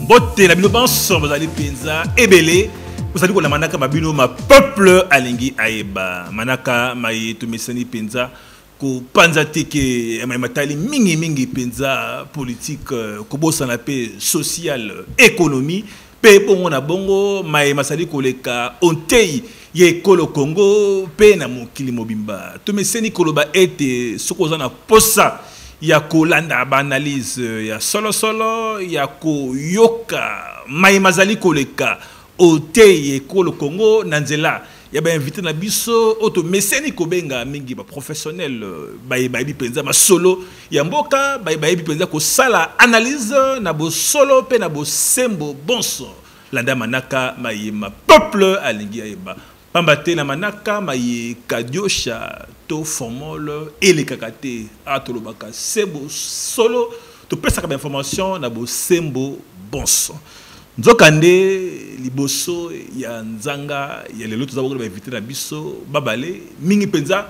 Botte la bino banso bazali penza ebele bazali ko la manaka mabino ma peuple alingi aeba manaka mai tumesani penza ko panza teke matali mingi penza politique ko bosana pe social économie pe bongo na bongo mai masali koleka ontei ye kolo Congo pe na mokili mobimba tumesani koloba ete sokoza na posa ya kolanda ba analyse ya solo ya ko yoka mai mazali koleka ontei ye kolo Congo nanzela ya ba invité na biso auto meseni kobenga mingi ba professionnel ba penza ma solo ya mboka ba penza ko sala analyse na bo solo pe na bo sembo bonso landa manaka ma peuple alingi ayeba pambate na manaka maye kadiosha to formol ele kakate atolobaka sembo solo to pesa ka information na bo sembo bonso nzokande liboso ya nzanga ya lelo tozaba ko ba invité na biso babale mingi penza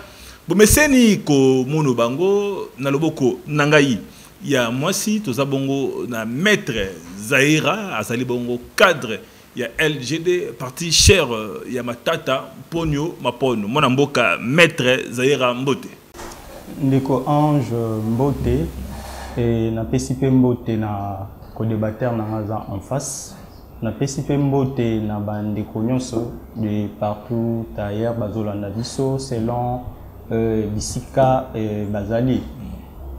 bomeseni ko mono bango na loboko nangai ya mwasi tozabongo na maître Zaira azali bongo cadre ya LGD parti cher ya matata ponyo mapono mona mboka maître Zaira Mbote ndiko Ange Mbote et na PCP Mbote na co-débatteur na ngaza en face na PCP Mbote na bandeko nyonso de partout ailleurs bazolanda biso selon bisika bazali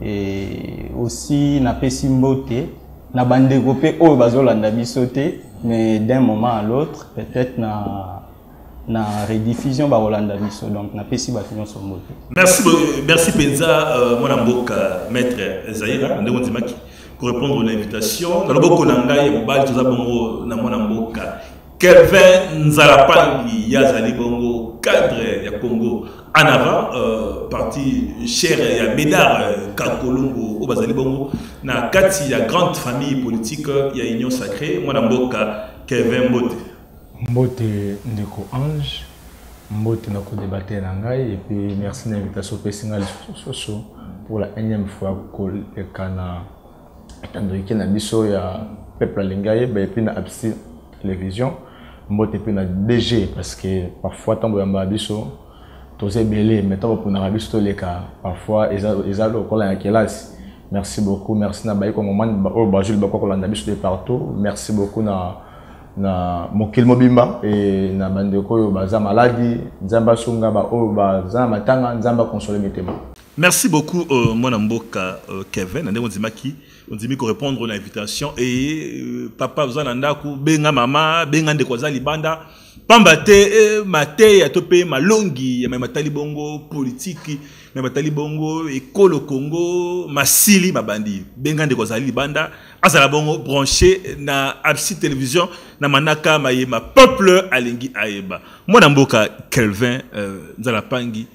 et aussi na PCP Mbote na bandeko pe o bazolanda biso te mais d'un moment à l'autre peut-être na rediffusion ba Rolanda biso donc na PCP batu nyonso Mbote. Merci penza mona mboka maître Zaira ndeko nzimaki pour répondre à l'invitation. Dans le boko nanga et mobile tout ça bongo na mona mboka. Kelvin Nzalapangi yazali bongo cadre ya Congo en avant parti cher ya Médard Kakolongo au bazali bongo na kati ya grande famille politique ya Union Sacrée mona mboka Kelvin Mbote. Mbote ndeko Ange Mbote na ko débattre na ngai et puis merci de l'invitation pesinga soso pour la énième fois ko ekana André na biso ya peuple lingaye et puis na Absi télévision Mbote puis na DG parce que parfois tambo ya biso tosé belé mais tambo pour na biso les cas parfois ezalo ko la classe. Merci beaucoup, merci na baiko moment o ba Jules bako ko la biso de partout. Merci beaucoup na mokil mobimba et na bandeko yo baza maladi nzamba sunga ba o baza matanga nzamba consoler metema. Merci beaucoup mon mboka Kevin ndeko nzimaki ondimi ko répondre à l'invitation et papa vous ndaku benga mama benga ndeko za libanda pambate mate ya topé malongi ya matali bongo politique mais matali bongo ekolo Congo masili mabandi benga ndeko za libanda azala bongo branché na Absi télévision na manaka ma peuple alingi ayeba mwana mboka Kelvin Nzalapangi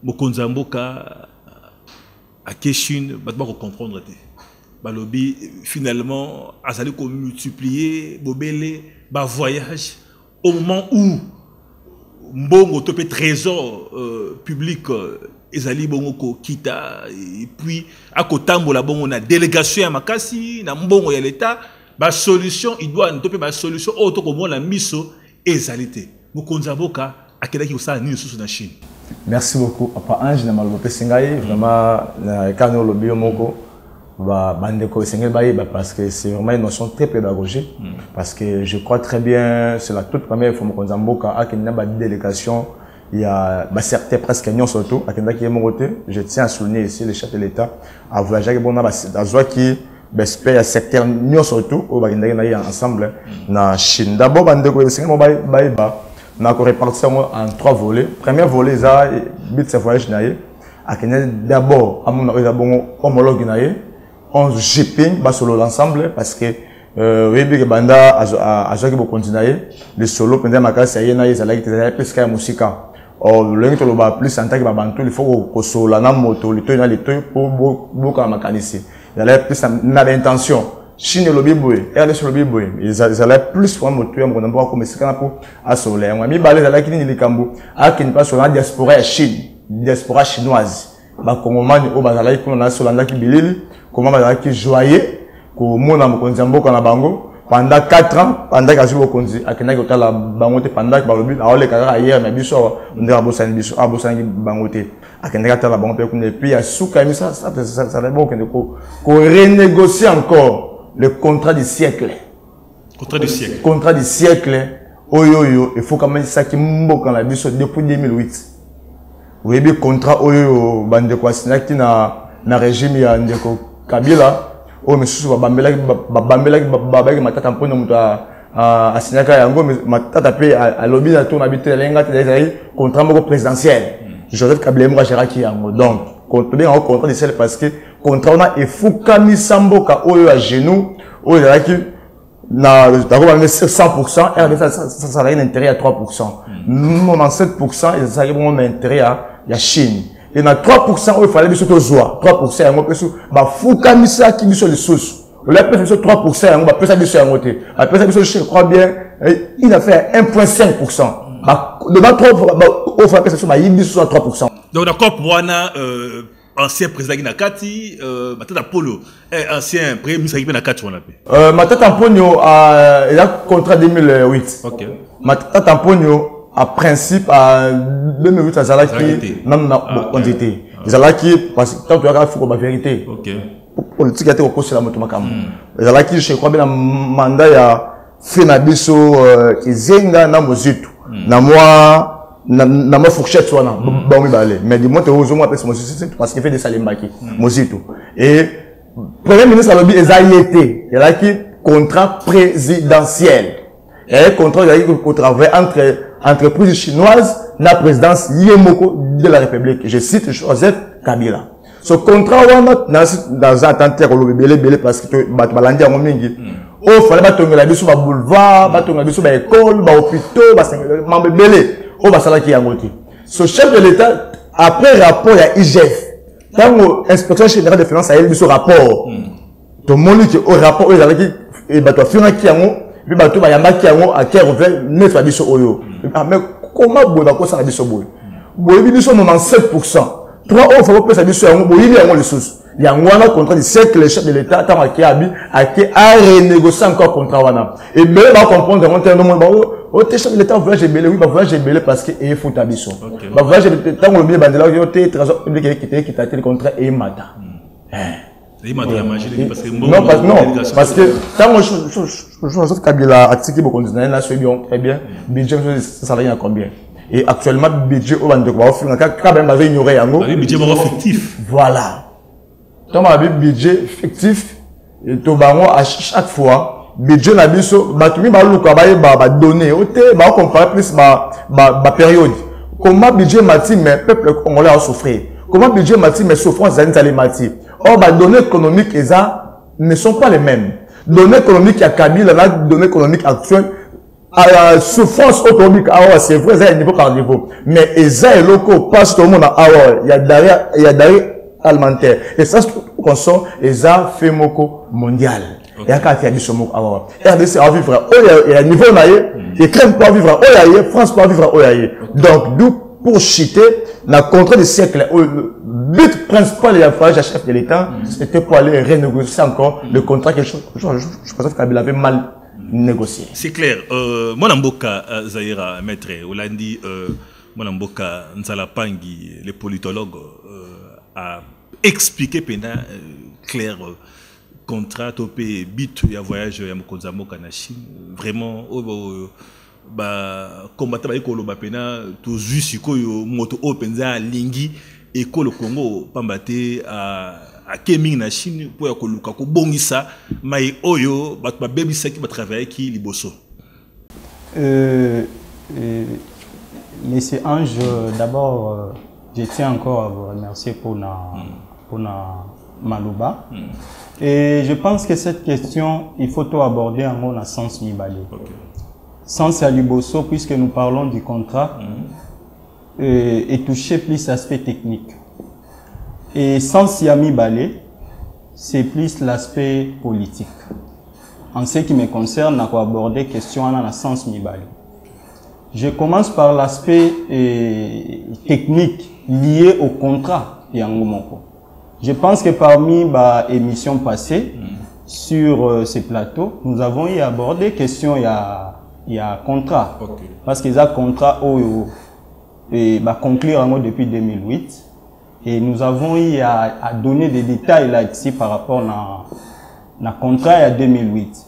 mokonza mboka à Keshune batba ko comprendre te balobi finalement azali ko multiplier bobele ba voyage au moment où mbongo topé trésor public ezali bongo ko kita et puis akotambola bongo na délégation ya makasi na mbongo ya l'état ba solution il doit topé ba solution auto ko mona miso ezalité mokonza boka akelaki usala nini susu na Chine. Merci beaucoup papa Ange na malobo pesingai vraiment na kano lobi moko ba bandeko sengel ba parce que c'est vraiment une notion très pédagogique parce que je crois très bien c'est la toute première fois mokonza mboka akina ba délégation il y a certains presque nyons surtout akenda qui est mon côté je tiens à souligner ici le chef de l'état a voyagé bon na azwa qui bespé à secteur nyons surtout au bakenda na ensemble na Chine d'abord bandeko sengel ba na ko répartir en 3 volets. Premier volet ça but ce voyage naie akena d'abord amuna eza bongo homologue naie on GP ba solo l'ensemble parce que webi banda azoki bo continuer le solo pendant makasi ayena ezala ki tezala presque ya musika o lengi to loba plus en tant que babantu il faut ko solo na moto le to na le to pour boka makanisi il a plus na l'intention Chine lobi boy RDC lobi boy ils allaient plus pour moto ya mona mboka comme sikana pour asolo ya mi balé ezala kini likambo akini pas sur la diaspora ya Chine diaspora chinoise ba kongomani o bazala ki na solanda ki bilili comment bazala ki joyeux ko mona mokonzi mboka na bango pendant 4 ans, pendant que je suis conduit, à Kenya, pendant que Balobi, à Ole Kara, hier, mais Bissau, on est à Bossani, Bissau, à Bossani, Bangote, à Kenya, la banque, et puis à Souka, ça va bon qu'on renégocie encore le contrat du siècle. Contrat du siècle. Contrat du siècle, oyoyo, il faut quand même ça qui m'emboque dans la Bissau depuis 2008. Vous voyez bien, contrat oyoyo, bande quoi, c'est qui na régime, il y a un Kabila. Oh, mais sous babambela babaki matata mpona mutu a signaka yango matata pe a lobby na tourna habité lenga te contrat moko présidentiel Joseph Kabila mo géraki yango donc contrat en contrat de celle parce que contrat on a efukami samboka oyo à genoux oyo yaki na d'accord on 100% et ça a un intérêt à 3%. 97% et ça a un intérêt à Chine. Et dans 3%, il fallait que ce soit 3%, il y a Foukamisa qui dit sur les sources. On a fait 3%, on a fait ça sur la moitié. Après ça, je crois bien, il a fait 1,5%. Devant 3%, il fallait que ce soit 3%. Donc, d'accord, pour ancien président qui n'a Kati, Matata Polo, ancien premier ministre qui n'a Kati, on l'appelle. Matata Polo, il a contrat 2008. Ok. Matata Polo, à principe, à 2008, à Zalaki, non, on était. Zalaki, parce que tant que tu as fait la vérité. Ok. Politique a été opposée à la moto makam. Zalaki, je crois bien, mandat, il y a fait un biseau, Zenga, na mozitu. Na moi, fourchette, soit na, bon, mais du moins, tu as osé moi, parce qu'il fait des salimbaki, mozitu. Et, premier ministre, a lobby, il y a qui contrat présidentiel. Et contrat, il y a contrat entre entreprise chinoise, la présidence Yemoko de la République. Je cite Joseph Kabila. Ce contrat, dans un temps, parce que Balandia Momingi, il fallait battre la biso, boulevard, battre la biso, école, hôpital, membre belé, au Basalaki Yangoti. Ce chef de l'État, après rapport, il y a IGF. Quand l'inspection générale des finances a eu ce rapport, tout le monde qui au rapport, il y a qui, bateau Funaki Yango, puis bateau Bayamaki Yango, à qui revient, neuf la biso Oyo. Mais comment Bonako ça la biso Boy? Boy, biso 97%. 3 ans, il faut que ça biso Yango, Boy, il y a les sous. Il y a un contrat du siècle, le chef de l'État, tant qu'il a renégocié encore contrat wana. Et bien, on va comprendre vraiment que le chef de l'État voyage belé, oui, voyage belé parce que il faut tabiso. Voyage belé, tant qu'on le bandela, il y a des trésors publics qui t'a été le contrat et mata. Il m'a dit parce que non, parce que tant que je Kabila a tiré beaucoup de temps, là, c'est bien, très bien. Budget, ça va y a combien? Et actuellement, budget, on va dire, quand même, on va ignorer un mot. Budget fictif. Voilà. Tant que budget fictif, et tout à chaque fois, budget na biso, batumi ba luka ba donner, ba comparer plus ba période. Comment budget mati mais peuple congolais a souffert. Comment budget mati mais souffrance zali mati. Or ba données économiques ne sont pas les mêmes. Données économiques à Kabila, la données économiques actuelles à souffrance autonomique, c'est vrai, ça niveau par niveau. Mais eza et locaux passe tout le monde il y a derrière alimentaire. Et ça, qu'on sent, eza fait moko mondial. Il y a qu'à faire du sommet. RDC a vivre il y a niveau naïe, et crème pas vivre au France pas vivre au donc, d'où pour chiter, dans le contrat du siècle, le but principal de la chef de l'État, c'était pour aller renégocier encore le contrat que je pense que Kabila avait mal négocié. C'est clair. Moi, Mboka Zahira, maître, Olandi, moi, Mboka Nzalapangi, le politologue, a expliqué pendant clair contrat topé bit ya voyage ya Mokonzamoka na Chine vraiment combattre ba ekolo ba pena to juste koyo moto openza lingi ekolo Congo pambate a keming na Chine pour ya koluka ko bongisa mai oyo ba bebisa ki ba travailler ki liboso. Monsieur Ange, d'abord je tiens encore à vous remercier pour na Malouba. Et je pense que cette question, il faut tout aborder en mon sens Mibali. Sens à Liboso, puisque nous parlons du contrat, et toucher plus l'aspect technique. Et sens Yami Balé, c'est plus l'aspect politique. En ce qui me concerne, on va aborder question en un sens Mibali. Je commence par l'aspect technique lié au contrat Yangomoko. Je pense que parmi les émissions passées, sur ces plateaux, nous avons y abordé question il y a contrat. Okay. Parce qu'ils ont contrat et conclure en depuis 2008. Et nous avons eu à donner des détails là ici par rapport à contrat à 2008.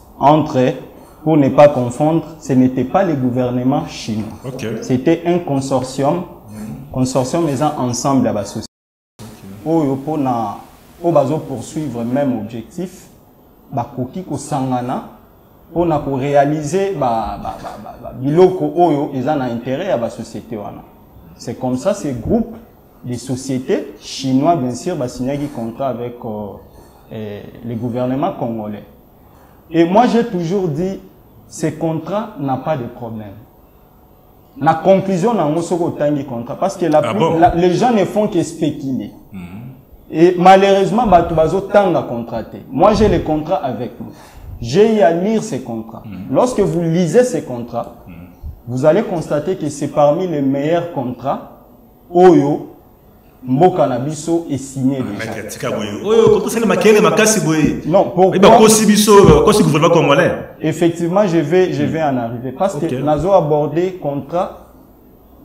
Pour ne pas confondre, ce n'était pas le gouvernement chinois. Okay. C'était un consortium, faisant ensemble à la société. Pour poursuivre le même objectif, bakoki ko sangana pour réaliser biloko oyo ils ont intérêt à la société wana. C'est comme ça ces groupes de sociétés chinois bien sûr signé un contrat avec le gouvernement congolais. Et moi j'ai toujours dit ce contrat n'a pas de problème. La conclusion n'a pas de contrat parce que les gens ne font que spéculer. Et malheureusement, tanga contraté. Moi, j'ai les contrats avec moi. J'ai eu à lire ces contrats. Lorsque vous lisez ces contrats, vous allez constater que c'est parmi les meilleurs contrats. Oyo, Mboka Nabiso est signé déjà. Non, pourquoi? Effectivement, je vais en arriver. Parce que nous avons abordé contrat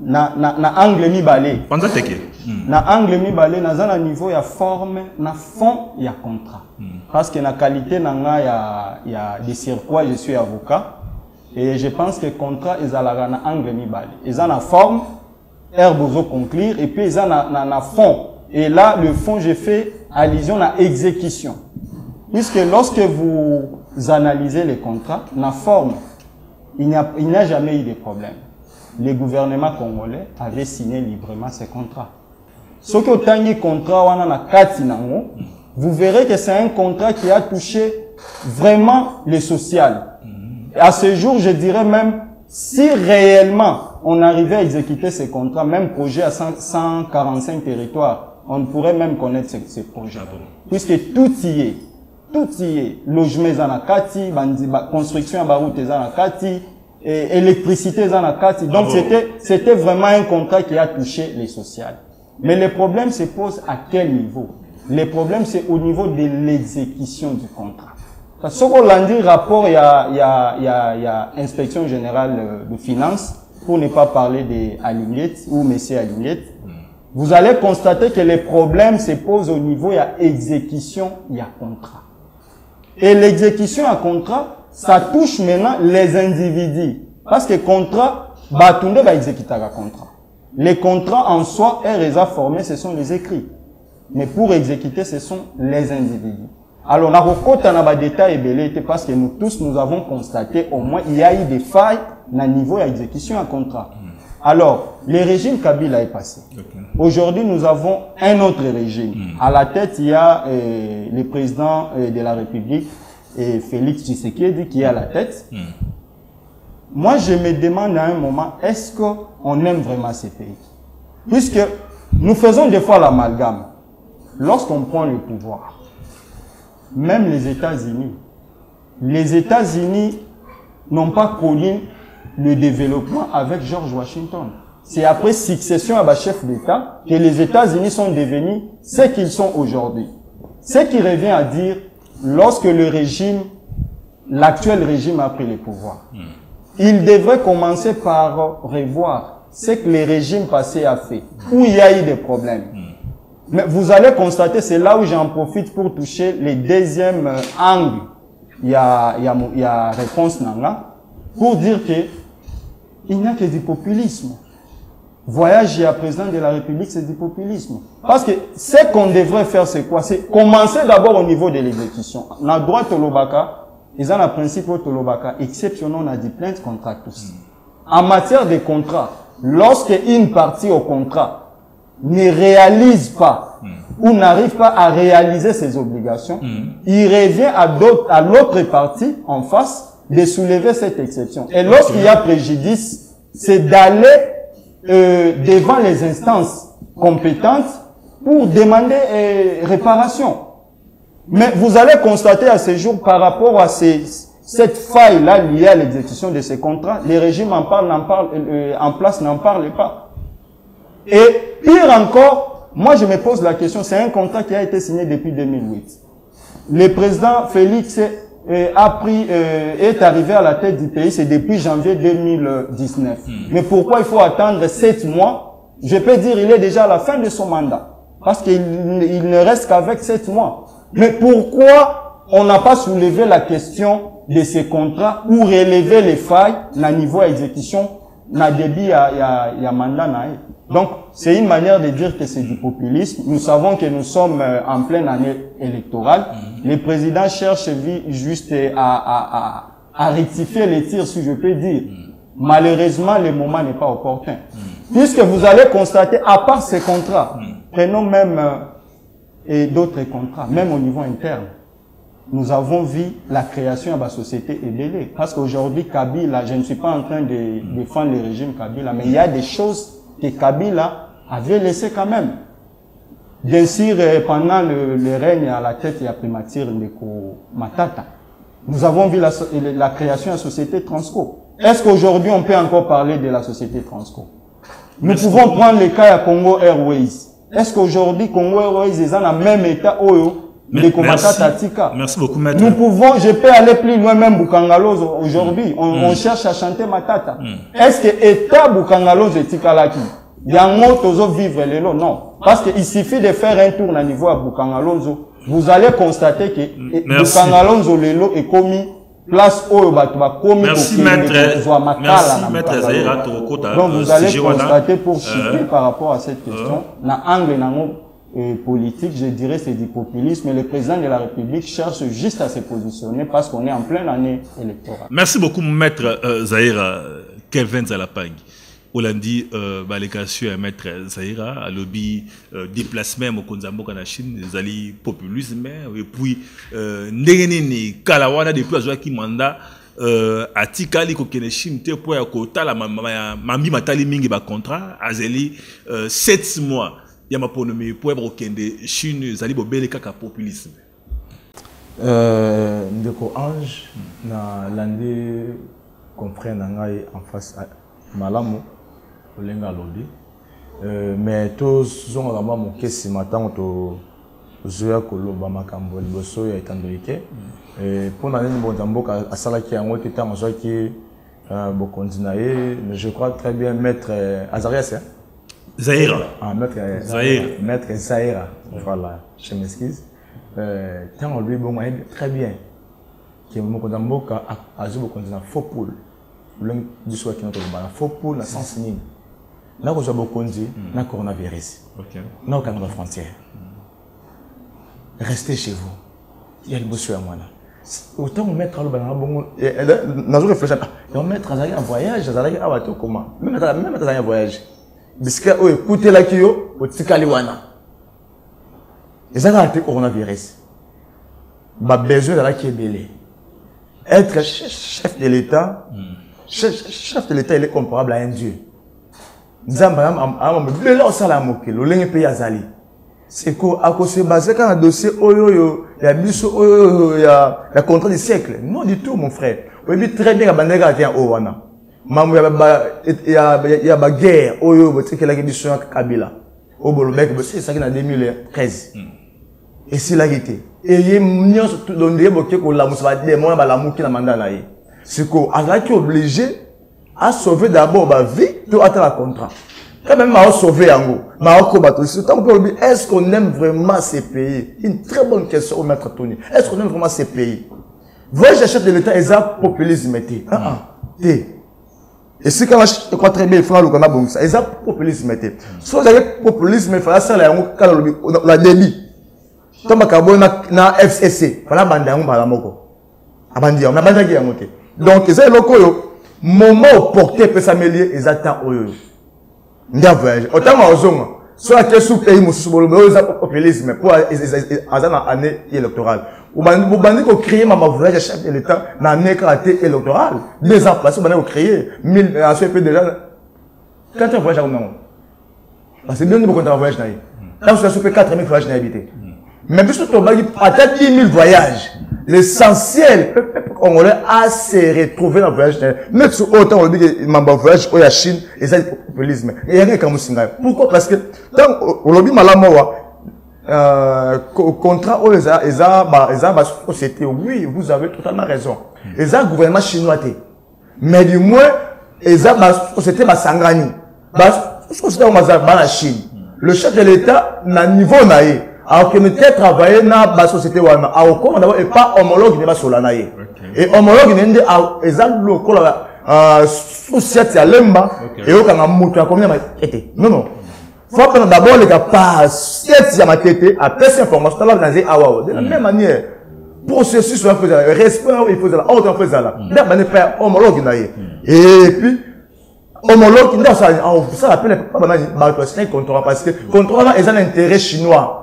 na angle mi-balé. Na angle mi-balé, na zana niveau ya forme, na fond ya contrat. Parce que na qualité na nga ya de circuit, je suis avocat. Et je pense que contrat est à na angle mi-balé. Ils ont la forme, herbe conclure, et puis ils ont na fond. Et là, le fond, j'ai fait allusion à exécution. Puisque lorsque vous analysez les contrats, na forme, il n'y a jamais eu de problème. Les gouvernements congolais avaient signé librement ces contrats. Ce que tangi contrat wana na kati nango, vous verrez que c'est un contrat qui a touché vraiment le social. À ce jour, je dirais même, si réellement on arrivait à exécuter ces contrats, même projet à 145 territoires, on ne pourrait même connaître ces projets. Puisque tout y est. Tout y est. Logement zanakati, construction à route zanakati, et électricité zanakati. Donc c'était vraiment un contrat qui a touché les sociales. Mais le problème se pose à quel niveau? Le problème c'est au niveau de l'exécution du contrat. Parce que qu'on l'a dit, rapport, il y a inspection générale de finances, pour ne pas parler de Alinguet ou Messier Alinguet. Vous allez constater que les problèmes se posent au niveau, il y a exécution, il y a contrat. Et l'exécution à contrat, ça touche maintenant les individus. Parce que contrat, batunde va exécuter un contrat. Les contrats en soi, RSA formés, ce sont les écrits. Mais pour exécuter, ce sont les individus. Alors, on a des détails belés parce que nous tous, nous avons constaté au moins, il y a eu des failles dans le niveau d'exécution à contrat. Alors, le régime Kabila est passé. Aujourd'hui, nous avons un autre régime. À la tête, il y a le président de la République, Félix Tshisekedi, qui est à la tête. Moi, je me demande à un moment, est-ce qu'on aime vraiment ces pays? Puisque nous faisons des fois l'amalgame. Lorsqu'on prend le pouvoir, même les États-Unis n'ont pas connu le développement avec George Washington. C'est après succession à la chef d'État que les États-Unis sont devenus ce qu'ils sont aujourd'hui. Ce qui revient à dire, lorsque l'actuel régime a pris le pouvoir, il devrait commencer par revoir ce que les régimes passés a fait, où il y a eu des problèmes. Mais vous allez constater, c'est là où j'en profite pour toucher les deuxième angle. Il y a réponse nanga, pour dire que il n'y a que du populisme. Voyage à président de la République, c'est du populisme. Parce que ce qu'on devrait faire, c'est quoi? C'est commencer d'abord au niveau de l'exécution. On a droit au Lobaka, ils ont un principe au Lobaka, exceptionnant, on a dit plainte contractus. En matière de contrat, lorsque une partie au contrat ne réalise pas ou n'arrive pas à réaliser ses obligations, il revient à l'autre partie en face de soulever cette exception. Et lorsqu'il y a préjudice, c'est d'aller devant les instances compétentes pour demander réparation. Mais vous allez constater à ce jour, par rapport à cette faille-là liée à l'exécution de ces contrats, les régimes en place n'en parlent pas. Et pire encore, moi je me pose la question, c'est un contrat qui a été signé depuis 2008. le président Félix est arrivé à la tête du pays, c'est depuis janvier 2019. Mais pourquoi il faut attendre 7 mois? Je peux dire il est déjà à la fin de son mandat. Parce qu'il ne reste qu'avec 7 mois. Mais pourquoi on n'a pas soulevé la question de ces contrats ou relever les failles na niveau exécution na débit ya mandat na. Donc c'est une manière de dire que c'est du populisme. Nous savons que nous sommes en pleine année électorale. Le président cherche juste à rectifier les tirs, si je peux dire. Malheureusement, le moment n'est pas opportun. Puisque vous allez constater, à part ces contrats, prenons même d'autres contrats, même au niveau interne. Nous avons vu la création de la société Ebele. Parce qu'aujourd'hui, Kabila, je ne suis pas en train de défendre le régime Kabila, mais il y a des choses que Kabila avait laissées quand même. Bien sûr, pendant le règne à la tête, il y a primature Ndeko Matata. Nous avons vu la création de la société Transco. Est-ce qu'aujourd'hui, on peut encore parler de la société Transco? Nous pouvons prendre le cas de Congo Airways. Est-ce qu'aujourd'hui, Congo Airways est dans le même état Merci beaucoup, maître. Nous pouvons, je peux aller plus loin, même Bukangaloz aujourd'hui. On cherche à chanter Matata. Est-ce que l'État Bukangaloz est Tikalaki? Il y a un autre vivre les lots? Non. Parce qu'il suffit de faire un tour au niveau à Bukangaloz. Vous allez constater que Bukangaloz Lelo est commis place où merci maître. Merci maître Zahira Torokota. Donc vous allez constater pour chuter par rapport à cette question. Na angle politique, je dirais c'est du populisme, mais le président de la République cherche juste à se positionner parce qu'on est en pleine année électorale. Merci beaucoup maître Zahira Kelvin Zalapag. Hollandi, balekation maître Zahira, à lobby déplacement au Konzambo en Chine, les alliés populisme, et puis Ndengeni Kalawana depuis à Joaquim Manda, à Tikali kokene Chine te pour ya kota la mami matali mingi ba contrat, azeli 7 mois. Il y a ma ponomie pour être au Chine, zali bobele kaka populisme. Ndeko Ange, na l'année comprend nangai en face malamu. Mais tous ont vraiment manqué ce matin au Zoya Kolo Bamakambo, le bosso et Tandoike. Pour l'année de Bondambo, à Salaki, à Moïse, à Mozoaki, Bokondinae, je crois très bien maître Azarias. Zahira. Ah, maître Zahira. Voilà, je m'excuse. Tant on lui, bon, très bien. Que Bondambo, à Zobokondina, faux poule. Le discours qui est faux poule, la sens signe. Là où j'ai beaucoup dit, na coronavirus, na aucune frontière. Restez chez vous. Il y a le boussu à moi là. Autant on mettre le banana bon, nous réfléchissons. On mettre un voyage, à la bateau comment? Même un voyage. Parce que écoutez la kio, au Tikaliwana. Et ça a été coronavirus. Bah besoin de la qui est belé. Être chef de l'État, chef de l'État, il est comparable à un dieu. C'est qu'à cause de basé quand un dossier il y a biso il y a contrat du siècle. Non du tout mon frère. Vous voyez très bien que bandega tient au wana. Mamu il y a guerre c'est que la biso Kabila. Au Bolobek c'est ça qui en 2013. Et c'est la été. Et il y a mignon tout donné que la moussa des mois la mouki na mandat là. C'est qu'on a été obligé à sauver d'abord ma vie, tout attendre le contrat. Quand même, m'a sauvé en gros. Est-ce qu'on aime vraiment ces pays? Une très bonne question au maître Tony. Est-ce qu'on aime vraiment ces pays? Voyez, chef de l'État, ils ont populisme. Et c'est quand je crois très bien, il faut le Ghana bon ça. Ils ont populisme. Si vous avez populisme, il faut la salle à la délit. Tant que na FCC, voilà banda on bala moko. Abandi on a banda qui a monté. Donc c'est locaux. Moment opportun peut s'améliorer exactement au ndia voyage autant ma ozonga soit que sous pays musubolo mais aux populisme pour azana année électorale ou bandi ko créer ma voyage chef de l'État na année électorale 2 ans passés bandi ko créer 1000 à ce peu déjà quand un voyage non parce que bien nous compter voyage naï là sur ce 4000 voyages na habité mais puis surtout bagi atteint 10 000 voyages. L'essentiel, le peuple congolais a se retrouvé dans le voyage. Même si autant on dit que le voyage au Chine, et ça, c'est le populisme. Et il y a rien comme ça. Pourquoi? Parce que, tant, on l'a dit, malamowa, contrat aux société, oui, vous avez totalement raison. Les gouvernement chinois, mais du moins, les société Sangani, société en Chine. Le chef de l'État, n'a niveau naïe. Alors que peut-être travailler dans la société, alors qu'on n'a pas homologue de la solanaïe. Et homologue n'est pas le société à l'emba, et au Canada, combien été. Non, non. Faut prendre d'abord les gars, pas cette yamakete, à telle information, là, de la même manière. Processus, on faisait là, respect, il faisait là, ordre, on faisait là. De la manière, pas homologue naïe. Et puis, homologue, ça appelle pas mal de contrat, parce que contrat, ils ont un intérêt chinois.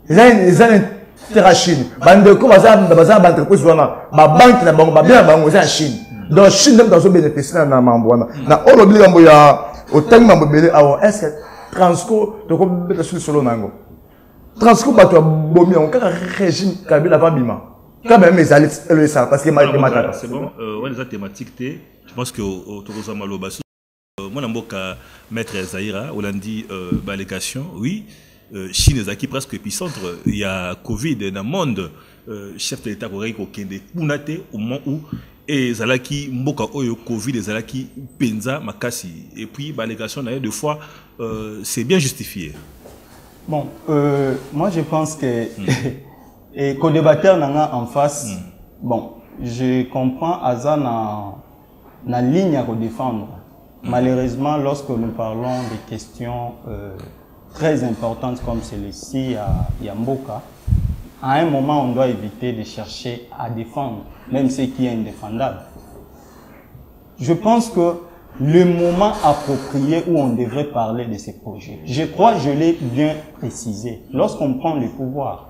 Ils ont un intérêt Chine. Bande ko baza entreprise wana, ba banque na bango, ba bien bango en Chine. Donc Chine même dans ce bénéfice na mambo na olobi ngambo ya otangi mambo belé awo est-ce que Transco to ko beta sur solo nango. Transco ba to bomi on kaka régime Kabila va bima. Quand même les allez le ça parce que matata. C'est bon, on les a thématique té. Je pense que autour maloba moi namboka maître Zahira Olandi balégation oui. Chine est presque épicentre. Il y a Covid dans le monde. Chef de l'État aurait été au moment où et Zalaki Mboka Oyo Covid et Zalaki Penza Makasi. Et puis, l'allégation d'ailleurs deux fois, c'est bien justifié. Bon, moi je pense que et co-débatteur en face, bon, je comprends Azan na ligne à défendre. Malheureusement, lorsque nous parlons des questions très importantes comme celle-ci à Yamboka, à un moment, on doit éviter de chercher à défendre, même ce qui est indéfendable. Je pense que le moment approprié où on devrait parler de ces projets, je crois, je l'ai bien précisé, lorsqu'on prend le pouvoir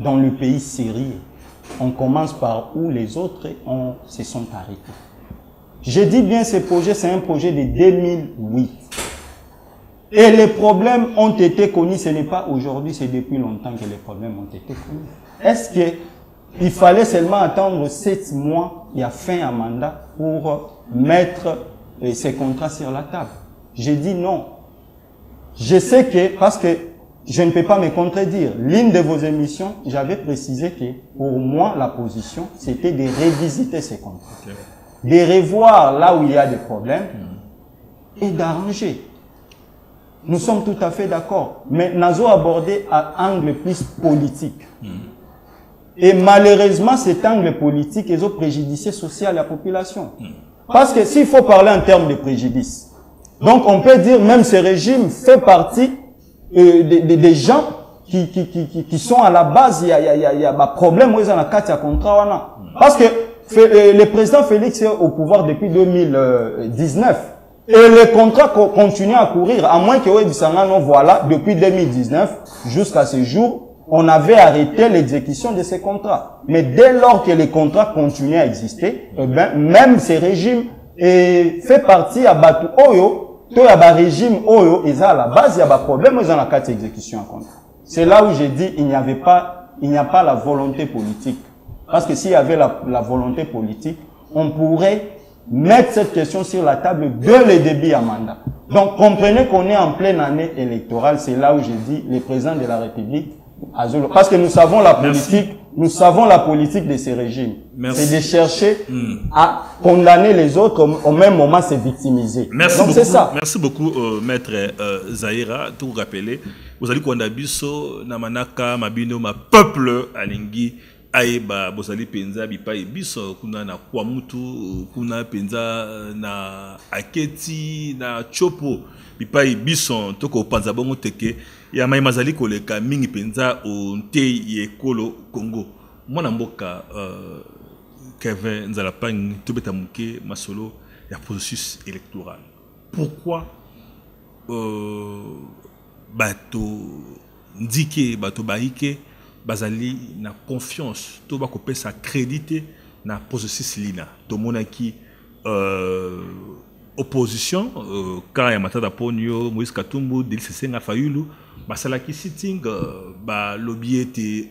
dans le pays sérieux, on commence par où les autres se sont arrêtés. Je dis bien ce projet, c'est un projet de 2008. Et les problèmes ont été connus, ce n'est pas aujourd'hui, c'est depuis longtemps que les problèmes ont été connus. Est-ce qu'il fallait seulement attendre 7 mois, il y a fin à mandat, pour mettre ces contrats sur la table? J'ai dit non. Je sais que, parce que je ne peux pas me contredire, l'une de vos émissions, j'avais précisé que pour moi, la position, c'était de révisiter ces contrats. De revoir là où il y a des problèmes et d'arranger. Nous sommes tout à fait d'accord. Mais nous avons abordé un angle plus politique. Et malheureusement, cet angle politique est préjudicié social à la population. Parce que s'il faut parler en termes de préjudice, donc on peut dire même ce régime fait partie des gens qui sont à la base, il y a un problème où ils ont la carte à contrat. Parce que le président Félix est au pouvoir depuis 2019. Et les contrats continuent à courir, à moins que voilà, depuis 2019 jusqu'à ce jour, on avait arrêté l'exécution de ces contrats. Mais dès lors que les contrats continuent à exister, eh ben, même ces régimes fait partie à Batu Oyo, tout à bas régime Oyo, et à la base, il y a des problèmes, ils ont la carte d'exécution en contrat. C'est là où j'ai dit, il n'y a pas la volonté politique. Parce que s'il y avait la volonté politique, on pourrait mettre cette question sur la table dès le début à mandat. Donc, comprenez qu'on est en pleine année électorale. C'est là où j'ai dit, le président de la République, parce que nous savons la politique, nous savons la politique de ces régimes. C'est de chercher à condamner les autres au même moment se victimiser. Merci donc c'est ça. Merci beaucoup, maître Zahira. Tout vous rappeler, vous allez kondabiso namanaka mabino ma peuple alingi. Aeba bosali penza bipa biso kuna na kwamutu kuna penza na aketi na chopo bipa biso toko panza bongo teke ya mai mazali koleka mingi penza o ntei yekolo Congo mwana mboka Kevin Nzalapang tobeta muke masolo ya processus électoral. Pourquoi bato ndike bato baike bazali na confiance to ba kopé sa crédité na processus lina to monaki opposition quand ya matata ponyo Moïse Katumbu Denis Senga Fayulu basalaki sitting ba lobby était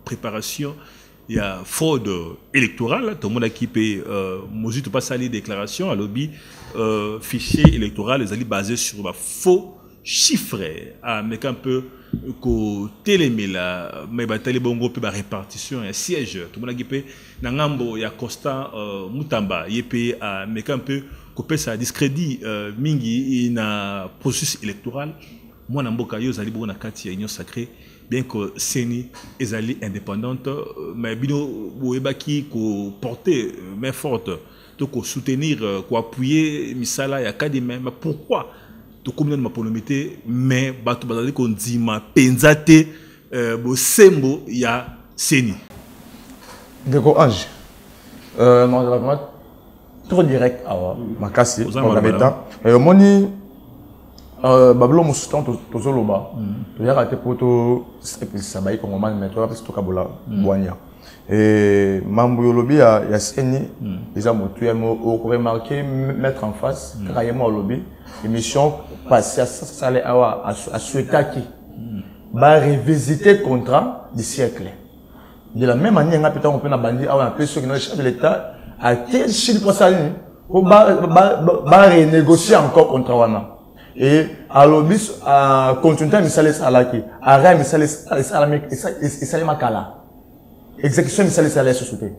préparation il y a fraude électorale to monaki pe mozu to pas sali déclaration à lobby fichier électoral les ali basé sur ba faux chiffre avec un peu ko télémila mais batali bongo pe ba répartition et siège tout le monde qui peut na ngambo ya Costa Mutamba yep avec un peu ko pesa discrédit mingi na processus électoral moi na mboka yo zali bona kati ya union sacrée bien que Seni ezali indépendante mais bino boebaki ko porter main forte to ko soutenir ko appuyer misala ya kadime mais pourquoi to combien de ma polomité mais bato bazali ko ndima penzate bo sembo ya Seni Deko Ange non vraiment trop direct awa makasi pour la méta moni bablo musutan tozoloba toyaka te poto sabai ko moment mais toi parce que tokabola boania et mambo yolobi ya Seni déjà motu ya mo remarquer mettre en face carrément lobby émission passée à ça allait awa à souhaiter qui va revisiter contrat du siècle de la même manière on peut na bandi awa un peu sur le chef de l'état a tel chiffre pour ça va renégocier encore contrat wana et à l'obis à continuer misale salaki ara misale salami et salé makala exécution misale salé société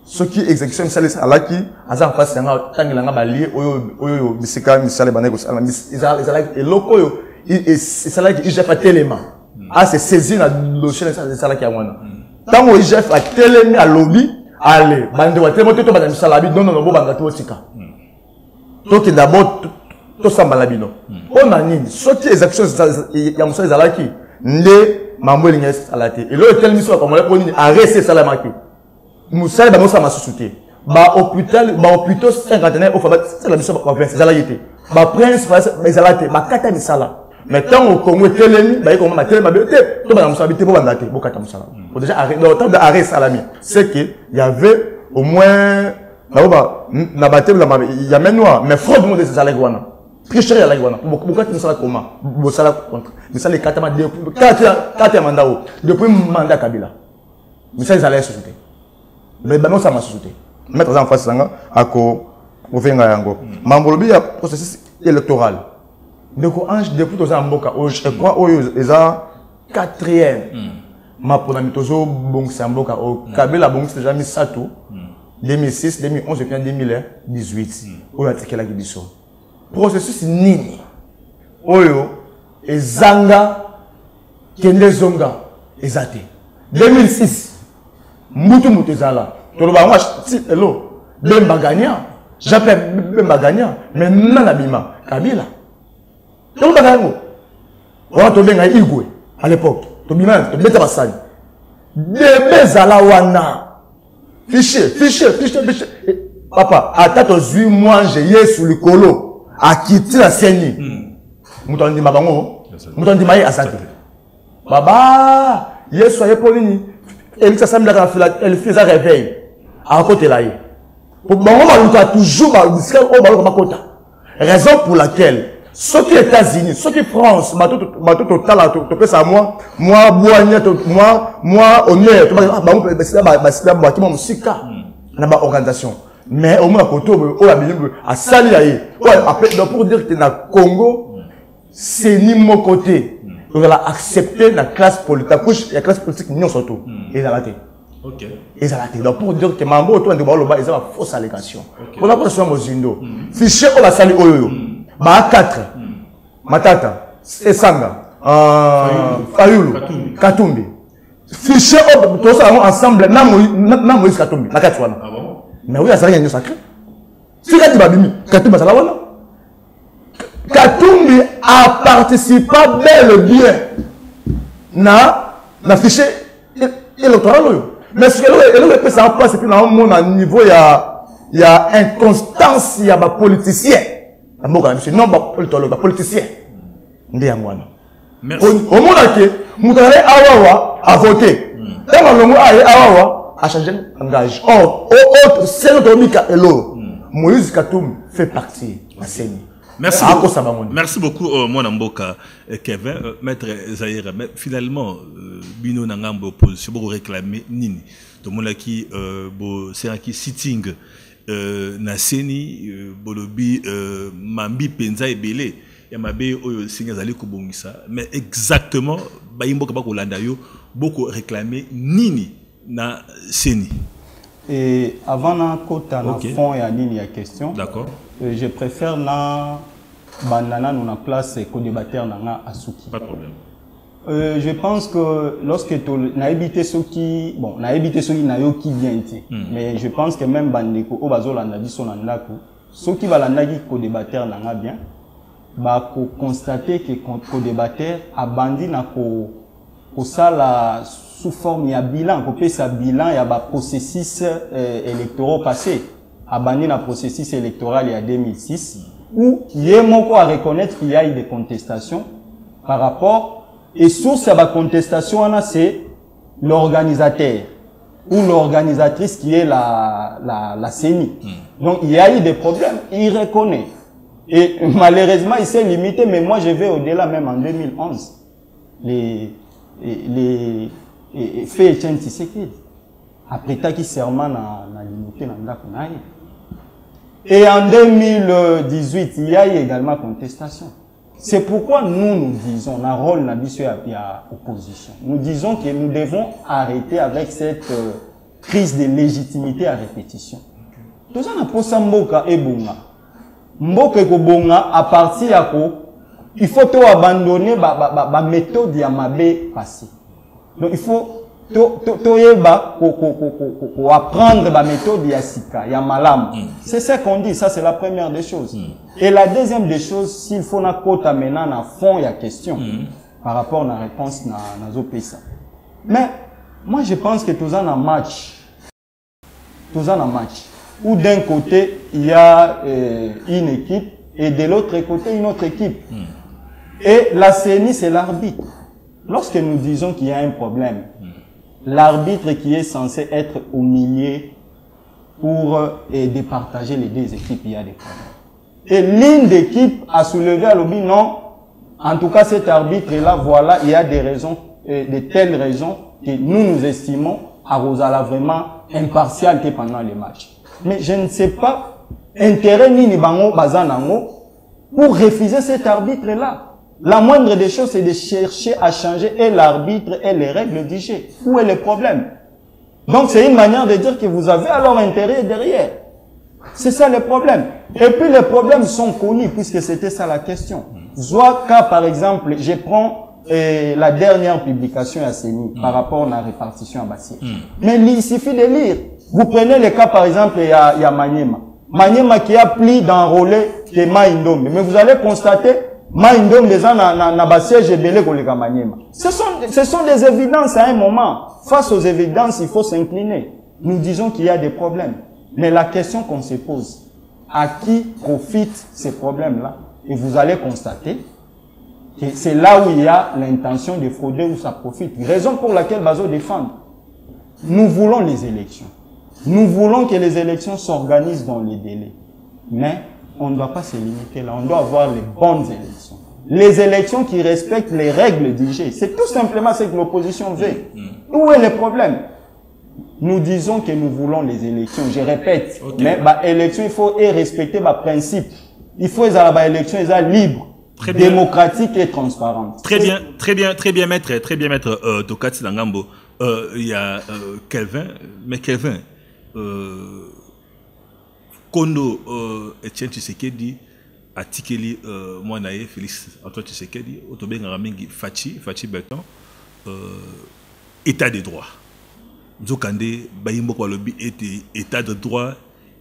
ce qui exécution misale salaki azan face nga tangilanga balié oyo bisika misale banego salami izalaki et loko yo et salaki il pas tellement ah c'est saisi na dossier salaki ya mwana tango il a tellement à lobby allez bande wa tellement to bana misala bi non bo banga to sika to que d'abord to sambala bino on a nini sorti exécution ya musala zalaki nde mambo elinga salati et le tel mission comme on a arrêté salamaki musala ba musala masusuté ba hôpital 59 au fa c'est la mission ba prince zalaki ba prince ba zalati ba kata misala mais tant au Congo telemi ba ko ma telema be te to ba musala bi te bo banda te bo kata musala pour déjà arrêter dans le temps d'arrêt salami c'est que il y avait au moins na batem il y a même noir mais fraude monde des alégwana tricherie à l'alégwana beaucoup de ça comment bo sala contre mais ça les katama depuis 4 mandats depuis mandat Kabila mais ça ils allaient société mais ba non ça ma société mettre en face sanga ako ovenga yango mambolobi ya processus électoral donc ange depuis tous en mboka je crois oyo eza 4e ma pona mitozo bon samboka au Kabila bon c'est jamais ça tout 2006 2011 et puis 2018 oyo atikela kibiso processus nini oyo ezanga kende zonga ezate 2006 mutu ezala toloba moi si hello Bemba gagnant j'appelle Bemba gagnant mais nana bima Kabila toloba gango on to benga Igwe à l'époque to bima to beta basani de bezala wana fichier papa attends 8 mois j'ai sur le colo a quitté la Seni mutondi mabango mutondi mai asante baba yesu ayepolini elisa samla ka fila elle fait un réveil à côté là pour bango maluka toujours bisika o balo makota raison pour laquelle ceux qui États-Unis, ceux qui France, bateau total, tu peux ça moi boignet, moi honneur, tu vas musika, na ba organisation. Mais au moins côté au la à sali aïe. Pour dire que na Congo, c'est ni mon côté. On va accepter la classe politique, la classe politique non surtout. Et la raté. OK. Et ça raté. Donc pour dire que mambo toi de balo ba, ils ont une fausse allégation. On a pas sur Mozindo. Fichier on va sali oyo. Ba 4 Matata Esanga Fayulu Katumbi fichier tout ça ensemble na Moïse Katumbi na Katwana mais oui ça rien de sacré si Katumbi babimi Katumbi ça la wana Katumbi a participé bel et bien na fichier électoral mais ce que peut ça passe puis na mon niveau il y a inconstance il y a ba politicien non ba politicien ndé yangwana au monde que mutare awawa a voté dans le monde awawa a changé engagement autre c'est notre mika elo Moïse Katumbi fait partie de la Seni. Merci beaucoup mon amboka Kevin maître Zahir mais finalement bino nangamba opposition pour réclamer nini to molaki bo seraki sitting na Seni bolobi mambi penza ebele ya mabe oyo singa zali ko bongisa mais exactement bayimboka ba ko landa yo beaucoup réclamer nini na seni. Et avant na kota na fond ya nini ya question. D'accord. Je préfère na banana nous na place co-débatteur na asuki. Pas de problème. Je pense que lorsque na habité soki bon na habité soki na yo qui bien été mais je pense que même bandeko o bazolanda biso na ndako soki balandaki co-débatteur na bien ba ko constater que co-débatteur abandi na ko sala sous forme ya bilan ko pesa bilan ya ba processus électoraux passé abandi na processus électoral ya 2006 où yemoko a reconnaître qu'il y a eu des contestations par rapport et source à la contestation, c'est l'organisateur ou l'organisatrice qui est la CENI. Donc il y a eu des problèmes, il reconnaît. Et malheureusement, il s'est limité, mais moi je vais au-delà même en 2011. Les faits Etienne Tshisekedi. Après ça, qui serment na limité na ndako na ye. Et en 2018, il y a eu également contestation. C'est pourquoi nous disons, on a un rôle dans l'opposition. Nous disons que nous devons arrêter avec cette crise de légitimité à répétition. Tout ça, on a posé Mboka et Bonga. Mboka et Bonga, à partir de il faut abandonner la méthode de Mabé passé. Donc il faut apprendre la méthode de Sika, ya Malam. C'est ça qu'on dit, ça c'est la première des choses. Et la deuxième des choses, s'il faut na kota maintenant na fond ya question par rapport à la réponse na zopesa. Mais moi je pense que tous en match. Tous en match. Où d'un côté il y a une équipe et de l'autre côté une autre équipe. Et la CENI c'est l'arbitre. Lorsque nous disons qu'il y a un problème, l'arbitre qui est censé être au milieu pour départager les deux équipes, il y a des problèmes. Et l'une d'équipe a soulevé à l'objet, non, en tout cas cet arbitre-là, voilà, il y a des raisons, de telles raisons que nous estimons à Rosala vraiment impartial pendant les matchs. Mais je ne sais pas, intérêt ni bango bazanango pour refuser cet arbitre-là. La moindre des choses, c'est de chercher à changer et l'arbitre et les règles du jeu. Où est le problème? Donc, c'est une manière de dire que vous avez alors intérêt derrière. C'est ça le problème. Et puis, les problèmes sont connus puisque c'était ça la question. Soit cas, par exemple, je prends la dernière publication à CENI par rapport à la répartition à Bassi. Mais il suffit de lire. Vous prenez le cas, par exemple, il y a Maniema. Maniema qui a pris d'enrôler que Maïndombe. Mais vous allez constater Maïndom des gens na bassiège belé koleka Maniema. Ce sont des évidences à un moment. Face aux évidences, il faut s'incliner. Nous disons qu'il y a des problèmes. Mais la question qu'on se pose, à qui profitent ces problèmes-là? Et vous allez constater que c'est là où il y a l'intention de frauder où ça profite. Raison pour laquelle Bazo défend. Nous voulons les élections. Nous voulons que les élections s'organisent dans les délais. Mais on ne doit pas se limiter là, on doit avoir les bonnes élections. Les élections qui respectent les règles du jeu. C'est tout simplement ce que l'opposition veut. Où est le problème? Nous disons que nous voulons les élections, je répète. Mais l'élection, il faut respecter les principes. Il faut que les élections soient libres, démocratiques et transparentes. Très bien, maître Tokatsi Langambo. Il y a Kelvin, mais Kelvin, Kondo Etienne Tshisekedi atikeli mwanae Félix Antoine Tshisekedi otobenga ramingi Fachi Beton état de droit. Nzokande bayimbo kwa lobi état de droit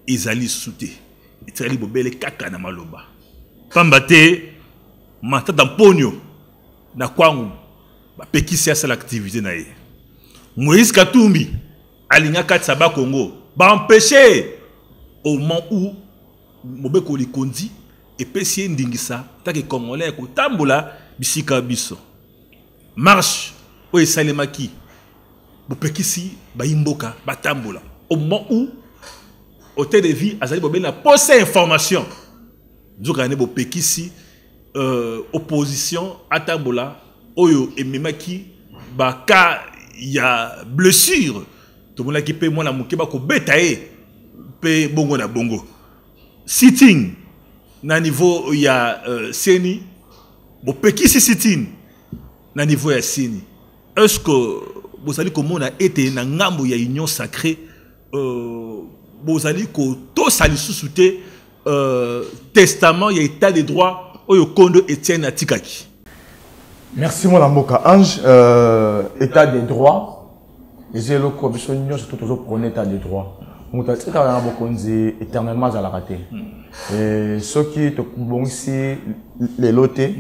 ezali souté. Etali bobele kaka na maloba. Pambate matata mponyo na kwangu ba pekisi asa l'activité na ye. Moïse Katumbi alinga katsaba Congo ba empêcher au moment où Mobeko Likondi et Pessie Ndingisa, tant Congolais, Tambola, Bisika Biso. Marche, Oye Salemaki, Bopekisi, Baimboka, Batambola. Au moment où, Hôtel de Vie, Azali Bobé n'a pas cette information. Zokane Bopekisi, opposition, Atambola, Oyo et Memaki, Baka, il y a blessure. Tout le monde qui paie moi la mouké, Bako Betae. Bongo na bongo. Sitting na niveau il y a Seni Bon, Pekisi Sitine, na niveau ya Sini, est-ce que vous allez comment on a été dans ngambo ya union sacrée, vous allez que tout ça sous-souté testament ya état de droit au Kondo Etienne Atikaki. Merci mon Amboka Ange, état de droit. Et j'ai le commission union surtout toujours pour état de droit. On a dit qu'on éternellement à la rater. Et ceux qui te bon ici les lotés,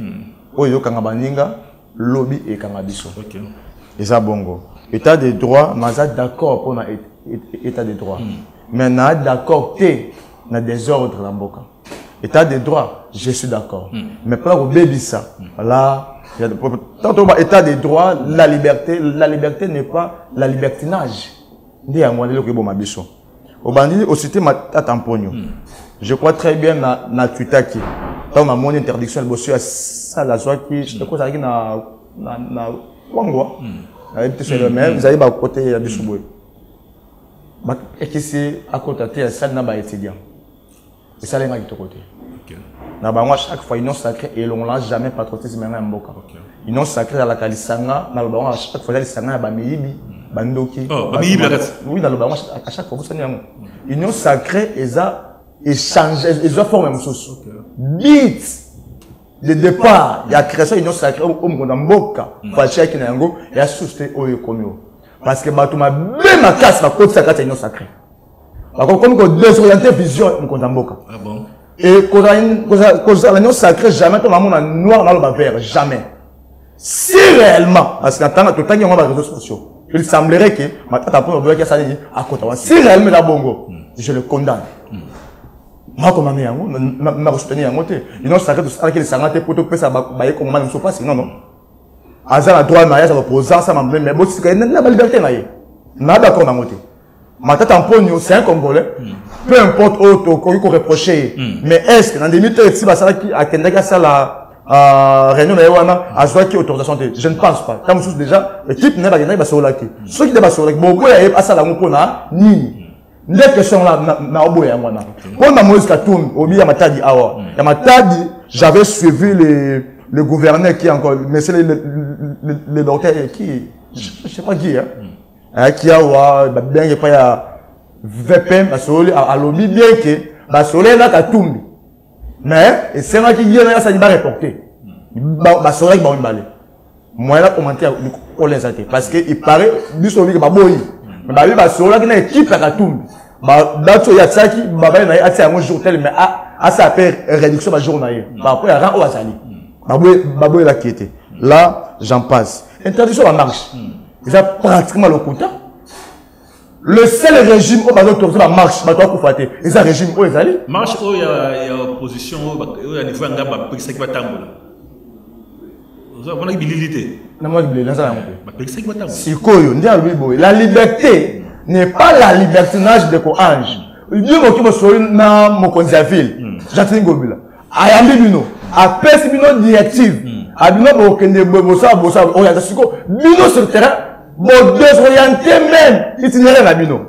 oyo kangabaninga, lobby et kangabiso. Et ça bongo. État de droit, mais d'accord pour état de droit. Mais n'a d'accord t'es na désordre l'amboka. État de droit, je suis d'accord. Mais pas au baby ça. Là. Tant qu'on état de droit, la liberté n'est pas la libertinage. Au bandit, au cité Matamponio. Je crois très bien na Twitter qui, dans ma mon interdiction, le ça la joie qui, je crois que na Wangwa. C'est le même, vous avez à côté de Bissouboui. Et qui c'est à côté de ça, n'a pas étudiant. Et ça, les gens qui côté. Chaque fois, ils n'ont sacré et l'on l'a jamais patriotisme en Mboka. Ils n'ont sacré à la Kalisanga, dans le baron, à chaque fois, les Sanga, Bamiyibi, Bandoki. Oui, dans le baron, à chaque fois, vous savez, ils n'ont sacré et ça échangé, ils ont formé une chose. Bit, le départ, il y a création, ils n'ont sacré au Mboka, Faché Kinango, et à souster au Yokomio. Parce que Batouma, même à casse, ma côte sacrée, ils n'ont sacré. Par contre, comme qu'on désorienté vision, on compte Mboka. Ah bon? Et quand l'agneau sacré, jamais ton amour a noir dans le vert, jamais. Si réellement, parce qu'en tant que tout le temps, on va les réseaux sociaux, il semblerait que, ma tante a pris le bloc à côté. Si réellement la bongo, je le condamne. Moi, comme ma soutenu à monter. Ils n'ont sacré tout ça, qu'ils s'arrêtent pour tout ça, bailler comme on ne se passe, non, non. Azar a droit à mariage, ça va poser ça, mais bon, c'est qu'il y a la liberté, n'a d'accord à monter. Ma tante en pognon, c'est un Congolais. Peu importe autre qu'on reproche. Mais est-ce que dans des minutes, si ça a Kendaka ça la réunion de Ewana a joué qui autorisation de je ne pense pas. Comme sous déjà, l'équipe n'est pas gagné sur la qui. Ceux qui débattent sur la beaucoup y a ça la mopona ni. Les questions là na obo ya mwana. Quand na Moïse Katumbi obi ya matadi awa. Ya matadi, j'avais suivi le gouverneur qui encore mais c'est le docteur qui je sais pas qui hein. Qui a bien qu'il y a VPN à lobby bien que Basolé là Katumbi mais c'est moi qui vient là ça va reporter Basolé qui va me baler moi là commenter pour les athées parce que il paraît du solide que Baboyi mais Basolé qui n'a équipe à Katumbi dato ya tsaki baba na ati un jour tel mais à ça fait réduction de journée après rang au azali Baboyi là qui était là j'en passe interdiction la marche. Ils ont pratiquement le quota. Le seul régime où ils ont marche, ils ont un régime où ils allaient. Marche où il y a opposition, où il y a des fois un gars qui va tambour. On a une habilité. La liberté n'est pas la libertinage de Kohange. Dieu m'a dit na Mokonziaville. J'attends Gobila. Ayambi Bino. Après c'est Bino directive. Abino Bokende Bosa Bosa. On a dit Bino sur le terrain. Bon, désorienté même, itinéraire à Bino.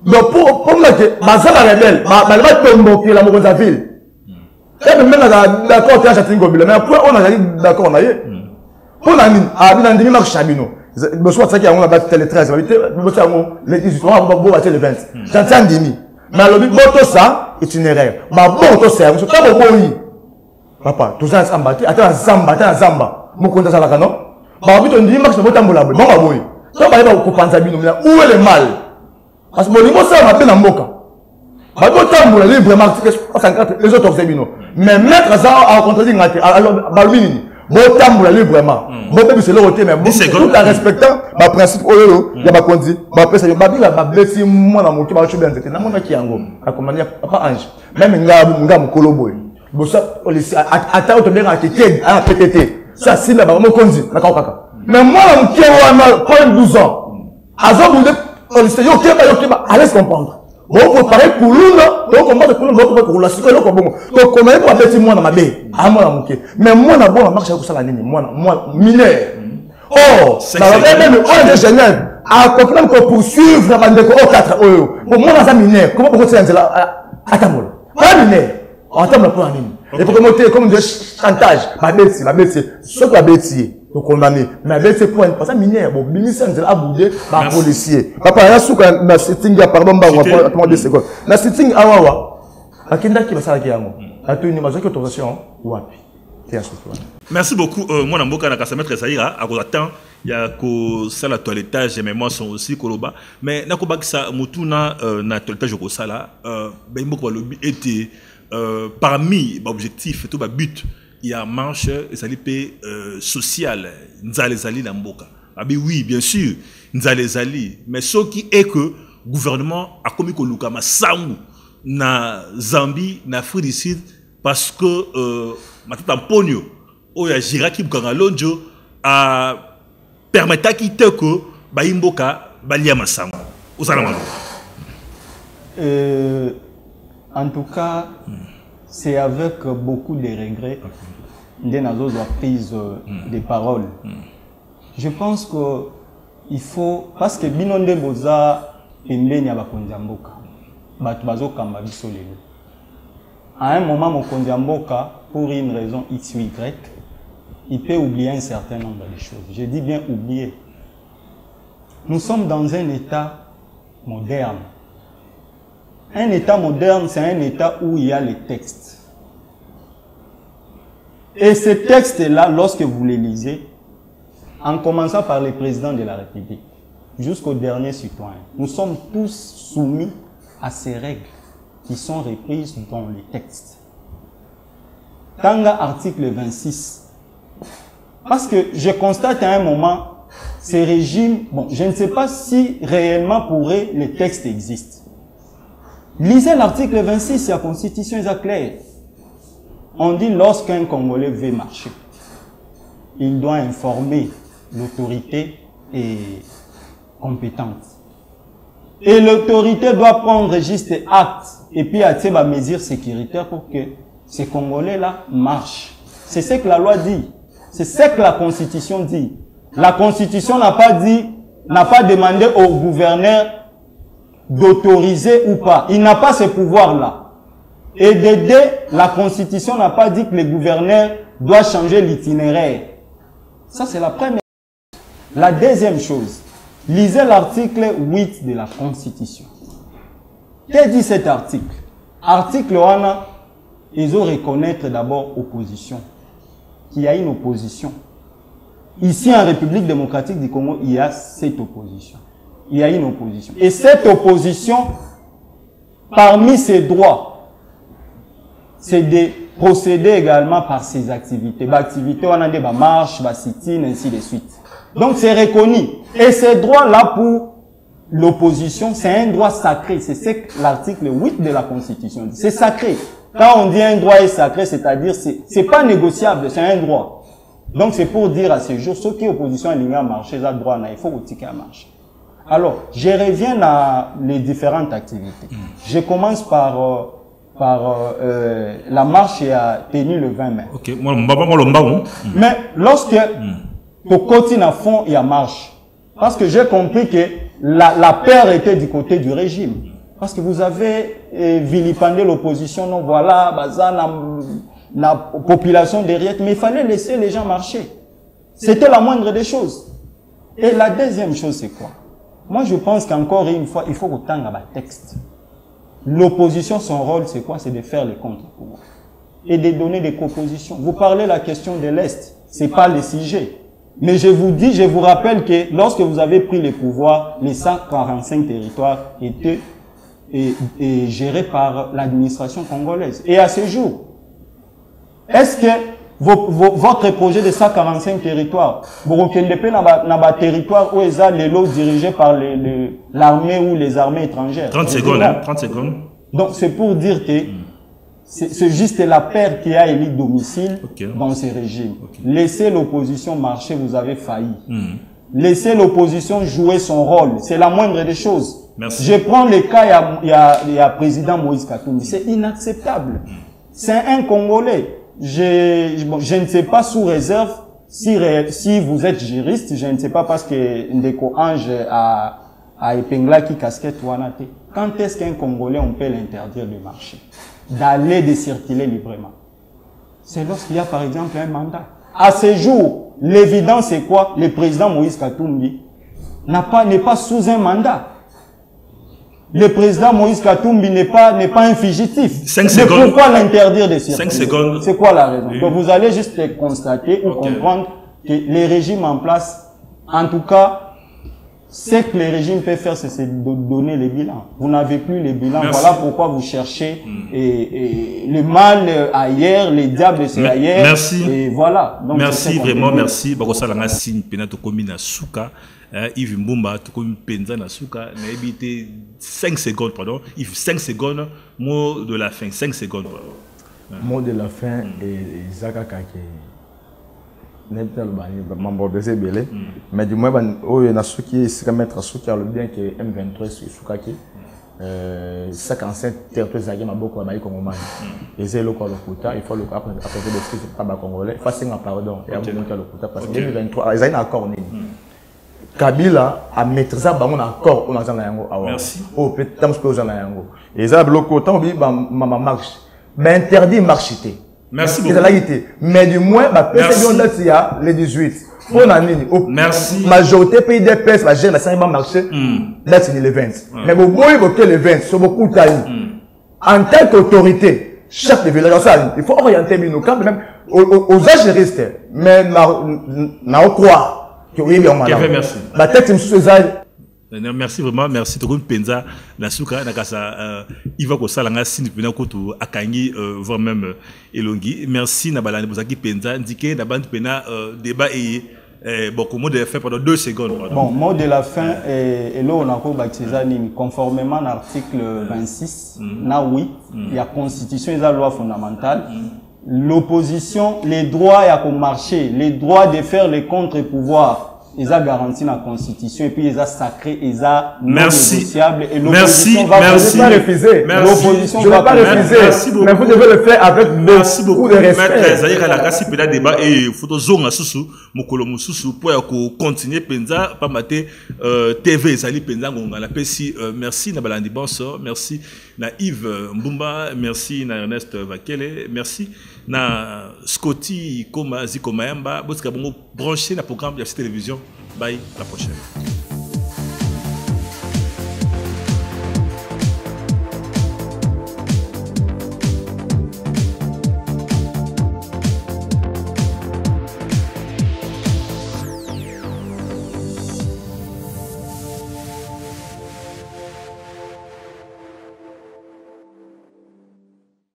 Donc, pour moi, Baza la rebelle, Balba Tombo, la Mokonzaville. Et même d'accord, tu as châtien Gobila. Mais après, on a dit d'accord, on a eu. On a mis, à demi marche Chabino. Je suis ça qui a on a battu les 13, les 18, on va battre les 20. J'entends demi. Mais le but, ça, itinéraire. Ma bon, c'est un peu bon. Papa, tout ça, c'est battu. Attends, Zamba. Mokonza la canon. Bah, on dit, Max, ne tambola, bon, bah, oui. Ça va être Kopanzabino, où est le mal? Parce que mon niveau, ça m'a fait dans Moka. Bah, on tambola, librement, les autres Zabino. Mais mettre ça à contredire, alors, bah, oui, bon, tambola, librement. Bon, c'est le côté, mais bon, tout en respectant, ma principe, il y a ma conduite, ma personne, ma vie, ma blessure, moi, dans mon qui va bien, c'était, n'a mon qui est en gros, à commander, pas ange. Même un gars, mon coloboy. Bon, ça, attends, tu viens à quitter, à PTT. Ça, c'est là, mon conduit, mais moi, qui a 12 ans, à l'aise comprendre. Bon, faut parler pour l'une, donc on va pour l'autre, pour la suite, donc comment est-ce qu'on va moi dans ma baie, à moi, mon pied. Mais moi, d'abord, on marche avec ça la ligne, moi, mineur. Oh, ça va même, on est de Genève, à comprendre qu'on poursuivre la bande de 4 euros. Pour moi, dans un mineur, comment on va se là, à ta molle. Pas mineur, en termes de plan en ligne. Et pour monter comme de chantage, ma métier, ce que la bêtise, donc condamné. Mais la bêtise pour un passage minière, bon, ministère de la boudé, par policier. Papa, il y a sous quand na sitting, pardon, on va prendre 2 secondes. Na sitting, awawa, à qui va s'arrêter à moi. À tout une image que autorisation, ou à pied. Merci beaucoup. Moi, je suis en train de Zaïra, à cause de temps, il y a que ça, la toilettage, mes mémoires sont aussi Koloba. Mais, na koba ça, mutuna na toilettage au sala, ben beaucoup le but était parmi l'objectif et tout le but, il y a marche et ça l'épée sociale, nzalezali na mboka. Oui, bien sûr, nzalezali, mais ce qui est que le gouvernement a commis que lukama sangu na Zambie, na Afrique du Sud, parce que matata pogno oya jiraki bukanga lonjo a permettre quitter que baimboka balia masango osala mano. En tout cas, c'est avec beaucoup de regrets des nasos a prise des paroles. Je pense que il faut parce que binonde boza pembeni abakondiamboka batu bazokamba biso lelo. À un moment mokondiamboka pour une raison X ou Y, il peut oublier un certain nombre de choses. Je dis bien oublier. Nous sommes dans un état moderne. Un état moderne, c'est un état où il y a les textes. Et ces textes-là, lorsque vous les lisez, en commençant par le président de la République, jusqu'au dernier citoyen, nous sommes tous soumis à ces règles qui sont reprises dans les textes. Tanga article 26. Parce que je constate à un moment, ces régimes, bon, je ne sais pas si réellement pour eux, les textes existent. Lisez l'article 26 de la Constitution, c'est clair. On dit lorsqu'un Congolais veut marcher, il doit informer l'autorité compétente. Et l'autorité doit prendre juste acte et puis attirer ma mesure sécuritaire pour que ces Congolais-là marchent. C'est ce que la loi dit. C'est ce que la Constitution dit. La Constitution n'a pas dit, n'a pas demandé au gouverneur d'autoriser ou pas. Il n'a pas ce pouvoir-là. Et d'aider, la Constitution n'a pas dit que le gouverneur doit changer l'itinéraire. Ça, c'est la première chose. La deuxième chose, lisez l'article 8 de la Constitution. Qu'est-ce que dit cet article? Article 1, ils ont reconnaître d'abord opposition. Qu'il y a une opposition. Ici, en République démocratique du Congo, il y a cette opposition. Il y a une opposition. Et cette opposition, parmi ses droits, c'est de procéder également par ses activités. Activités, on a des marches, sit-in, ainsi de suite. Donc, c'est reconnu. Et ces droits-là, pour l'opposition, c'est un droit sacré. C'est ce que l'article 8 de la Constitution dit. C'est sacré. Quand on dit un droit est sacré, c'est-à-dire, c'est pas négociable, c'est un droit. Donc, c'est pour dire à ce jour, ceux qui opposition à l'Union marché, ça droit, il faut que à marcher. Alors, je reviens à les différentes activités. Je commence par la marche qui a tenu le 20 mai. Ok, mais lorsque au continent à fond, il y a marche. Parce que j'ai compris que la peur était du côté du régime. Parce que vous avez vilipendé l'opposition, non, voilà, la population derrière, mais il fallait laisser les gens marcher. C'était la moindre des choses. Et la deuxième chose, c'est quoi? Moi, je pense qu'encore une fois, il faut autant à texte. L'opposition, son rôle, c'est quoi? C'est de faire les contre-pouvoirs et de donner des propositions. Vous parlez de la question de l'Est, c'est pas le sujet. Mais je vous dis, je vous rappelle que lorsque vous avez pris les pouvoirs, les 145 territoires étaient gérés par l'administration congolaise. Et à ce jour, est-ce que votre projet de 145 territoires, un territoire où ils ont les lots dirigés par l'armée ou les armées étrangères? 30 secondes, hein, 30 secondes. Donc, c'est pour dire que c'est juste la paire qui a élu domicile dans ces régimes. Laissez l'opposition marcher, vous avez failli. Laissez l'opposition jouer son rôle. C'est la moindre des choses. Merci. Je prends le cas, il y a président Moïse Katumbi. C'est inacceptable. C'est un Congolais. Je ne sais pas sous réserve si vous êtes juriste, je ne sais pas parce que Ndeko Ange a épinglé qui casquette Wanate. Quand est-ce qu'un Congolais on peut l'interdire de marcher, d'aller, de circuler librement? c'est lorsqu'il y a par exemple un mandat. À ce jour, l'évidence c'est quoi? Le président Moïse Katumbi n'est pas sous un mandat. Le président Moïse Katumbi n'est pas un fugitif. 5 secondes. Mais pourquoi l'interdire de circuler? 5 secondes. C'est quoi la raison? Oui. Donc vous allez juste constater ou comprendre que les régimes en place, en tout cas, ce que les régimes peuvent faire, c'est de donner les bilans. Vous n'avez plus les bilans. Merci. Voilà pourquoi vous cherchez et le mal ailleurs, les diables c'est ailleurs. Merci. Et voilà. Donc, merci vraiment, merci. Bakosala nga signe pena to komi na suka. Yves Mbumba to komi penza na suka. Na ebité 5 secondes, pardon. Yves 5 secondes. Mot de la fin. 5 secondes, pardon. Mot de la fin et Zaka Kake. Mais du moins, il y a ceux qui se mettent à ceux qui ont le bien que M23 sur Soukaki. 57 territoires qui ont beaucoup de Congolais. Et c'est le cas de Kouta. Il faut le cas après de ce qui est pas Congolais. Il faut un pardon. Et après le Kouta parce que M23, ils ont un accord. Kabila a maîtrisé un accord. On a un accord. Merci. Oh, peut-être que vous en avez un accord. Et ça, le Kouta, on dit, ma marche. Mais interdit marchiter. Merci beaucoup. Mais du moins, il y a les 18. Merci. Majorité pays des PS, la jeune, la salle va marcher. Là, c'est les 20. Mais vous voyez évoquer les 20, c'est beaucoup de taille. En tant qu'autorité, chef de village, il faut orienter nous quand même aux agéristes. Mais, n'a croire que oui, on m'a dit. Merci. La tête, Merci vraiment, merci tout le monde penza na suka na kasa il va ko sala nga sini pena ko to akangi voire même elongi merci na balani bozaki penza indiqué na bande pena débat et bon mot de la fin pendant 2 secondes pardon. Bon mot de la fin et là on a ko baptisé nini conformément à l'article 26 na oui il y a constitution et la loi fondamentale l'opposition les droits à marcher les droits de faire les contre-pouvoirs ils ont garanti la constitution et puis ils ont sacré, ils ont non négociable et l'opposition va pas refuser. L'opposition va pas refuser. Mais vous devez le faire avec beaucoup de respect. C'est-à-dire la kasi pena débat et photo zonga susu mokolo mususu pour continuer penza pas mater TV sali penza ngonga la pesi merci na balandi bonso merci na Yves Mbumba merci na Ernest Vakele merci na Scotty Koma Zikomayamba boska bongo branché na programme de la télévision. Bye, la prochaine.